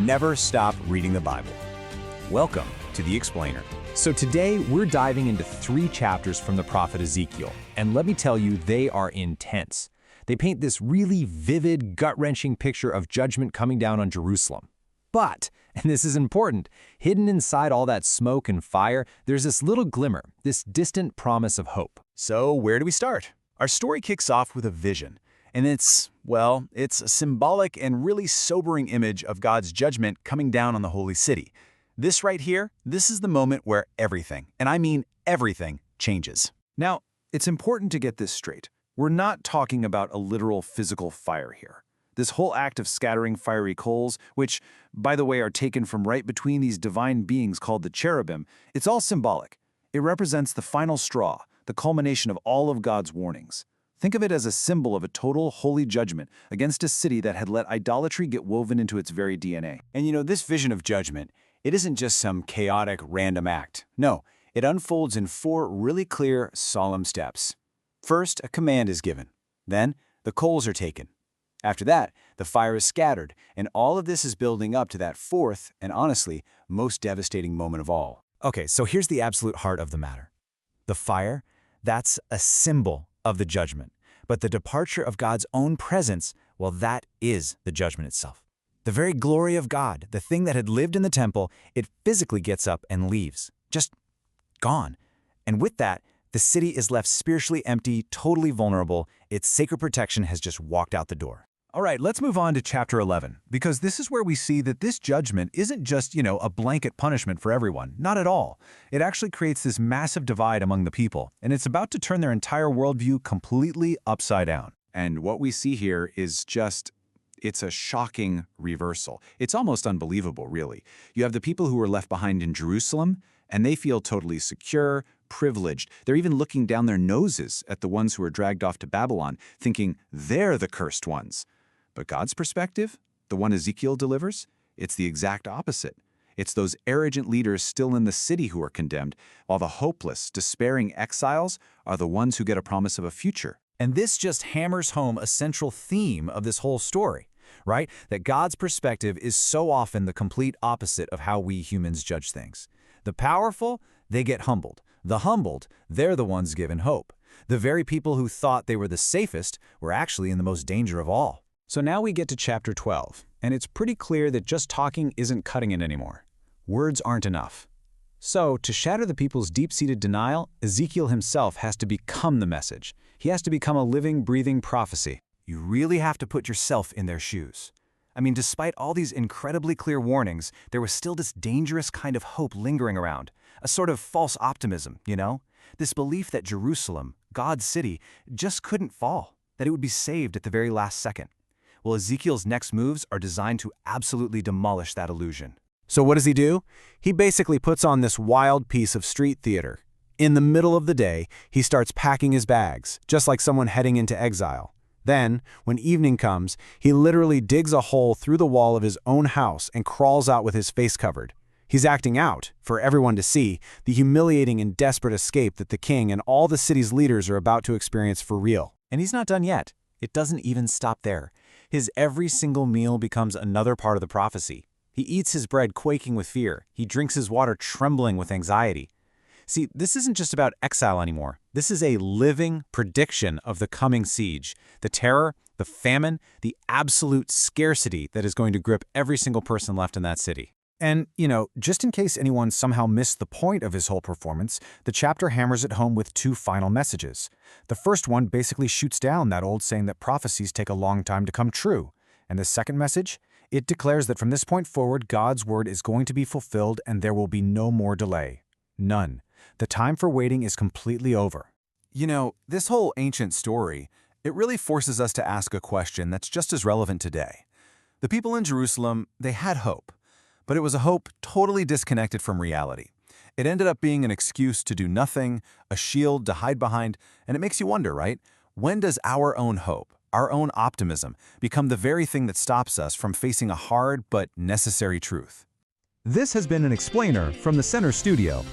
Never stop reading the Bible. Welcome to The Explainer. So today we're diving into 3 chapters from the prophet Ezekiel, and let me tell you, they are intense. They paint this really vivid, gut-wrenching picture of judgment coming down on Jerusalem. But, and this is important, hidden inside all that smoke and fire, there's this little glimmer, this distant promise of hope. So where do we start? Our story kicks off with a vision, and it's a symbolic and really sobering image of God's judgment coming down on the holy city. This right here, this is the moment where everything, and I mean everything, changes. Now, it's important to get this straight. We're not talking about a literal physical fire here. This whole act of scattering fiery coals, which, by the way, are taken from right between these divine beings called the cherubim, it's all symbolic. It represents the final straw, the culmination of all of God's warnings. Think of it as a symbol of a total holy judgment against a city that had let idolatry get woven into its very DNA. And you know, this vision of judgment, it isn't just some chaotic, random act. No, it unfolds in 4 really clear, solemn steps. First, a command is given. Then, the coals are taken. After that, the fire is scattered, and all of this is building up to that 4th, and honestly, most devastating moment of all. Okay, so here's the absolute heart of the matter. The fire, that's a symbol of the judgment. But the departure of God's own presence, well, that is the judgment itself. The very glory of God, the thing that had lived in the temple, it physically gets up and leaves. Just gone. And with that, the city is left spiritually empty, totally vulnerable. Its sacred protection has just walked out the door. All right, let's move on to chapter 11, because this is where we see that this judgment isn't just, a blanket punishment for everyone. Not at all. It actually creates this massive divide among the people, and it's about to turn their entire worldview completely upside down. And what we see here is it's a shocking reversal. It's almost unbelievable, really. You have the people who were left behind in Jerusalem, and they feel totally secure, privileged. They're even looking down their noses at the ones who are dragged off to Babylon, thinking they're the cursed ones. But God's perspective, the one Ezekiel delivers, it's the exact opposite. It's those arrogant leaders still in the city who are condemned, while the hopeless, despairing exiles are the ones who get a promise of a future. And this just hammers home a central theme of this whole story, right? That God's perspective is so often the complete opposite of how we humans judge things. The powerful, they get humbled. The humbled, they're the ones given hope. The very people who thought they were the safest were actually in the most danger of all. So now we get to chapter 12, and it's pretty clear that just talking isn't cutting it anymore. Words aren't enough. So, to shatter the people's deep-seated denial, Ezekiel himself has to become the message. He has to become a living, breathing prophecy. You really have to put yourself in their shoes. I mean, despite all these incredibly clear warnings, there was still this dangerous kind of hope lingering around. A sort of false optimism, This belief that Jerusalem, God's city, just couldn't fall, that it would be saved at the very last second. Well, Ezekiel's next moves are designed to absolutely demolish that illusion. So what does he do? He basically puts on this wild piece of street theater. In the middle of the day, he starts packing his bags, just like someone heading into exile. Then, when evening comes, he literally digs a hole through the wall of his own house and crawls out with his face covered. He's acting out, for everyone to see, the humiliating and desperate escape that the king and all the city's leaders are about to experience for real. And he's not done yet. It doesn't even stop there. His every single meal becomes another part of the prophecy. He eats his bread quaking with fear. He drinks his water trembling with anxiety. See, this isn't just about exile anymore. This is a living prediction of the coming siege, the terror, the famine, the absolute scarcity that is going to grip every single person left in that city. And, just in case anyone somehow missed the point of his whole performance, the chapter hammers it home with 2 final messages. The first one basically shoots down that old saying that prophecies take a long time to come true. And the second message? It declares that from this point forward, God's word is going to be fulfilled and there will be no more delay. None. The time for waiting is completely over. This whole ancient story, it really forces us to ask a question that's just as relevant today. The people in Jerusalem, they had hope. But it was a hope totally disconnected from reality. It ended up being an excuse to do nothing, a shield to hide behind, and it makes you wonder, right? When does our own hope, our own optimism, become the very thing that stops us from facing a hard but necessary truth? This has been an explainer from the Center Studio.